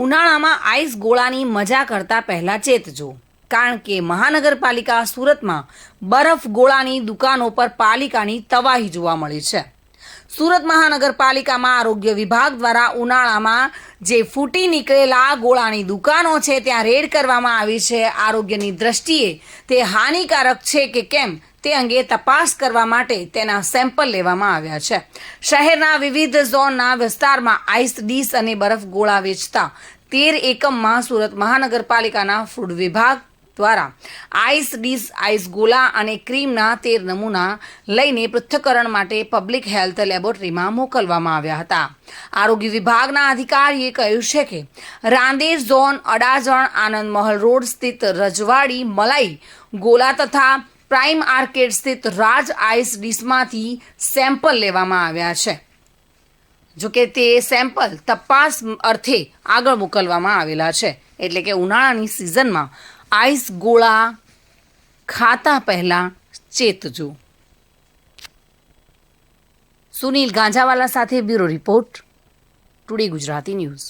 ઉનાળામાં આઈસ ગોળાની મજા કરતા પહેલાં ચેતજો, કારણ કે મહાનગરપાલિકા સુરતમાં બરફ ગોળાની દુકાનો પર પાલિકાની તવાહી જોવા મળી છે. સુરત મહાનગરપાલિકામાં આરોગ્ય વિભાગ દ્વારા ઉનાળામાં જે ફૂટી નીકળેલા ગોળાની દુકાનો છે ત્યાં રેડ કરવામાં આવી છે. આરોગ્યની દ્રષ્ટિએ તે હાનિકારક છે કે કેમ તે અંગે તપાસ કરવા માટે તેના સેમ્પલ લેવામાં આવ્યા છે. શહેરના વિવિધ ઝોનના વિસ્તારમાં આઈસ ડીશ અને બરફ ગોળા વેચતા 13 એકમમાં સુરત મહાનગરપાલિકાના ફૂડ વિભાગ દ્વારા આઈસ ડીશ, આઈસ ગોલા અને ક્રીમના 13 નમૂના લઈને પૃથ્થકરણ માટે પબ્લિક હેલ્થ લેબોરેટરીમાં મોકલવામાં આવ્યા હતા. આરોગ્ય વિભાગના અધિકારીએ કહ્યું છે કે રાંદેર ઝોન, અડાજણ, આનંદ મહલ રોડ સ્થિત રજવાડી મલાઈ ગોલા તથા પ્રાઇમ આર્કેડ સ્થિત રાજ આઈસ ડીશમાંથી સેમ્પલ લેવામાં આવ્યા છે. જોકે તે સેમ્પલ તપાસ અર્થે આગળ મોકલવામાં આવેલા છે. એટલે કે ઉનાળાની સિઝનમાં આઈસ ગોળા ખાતા પહેલાં ચેતજો. સુનિલ ગાંજાવાલા સાથે bureau report, today Gujarati news.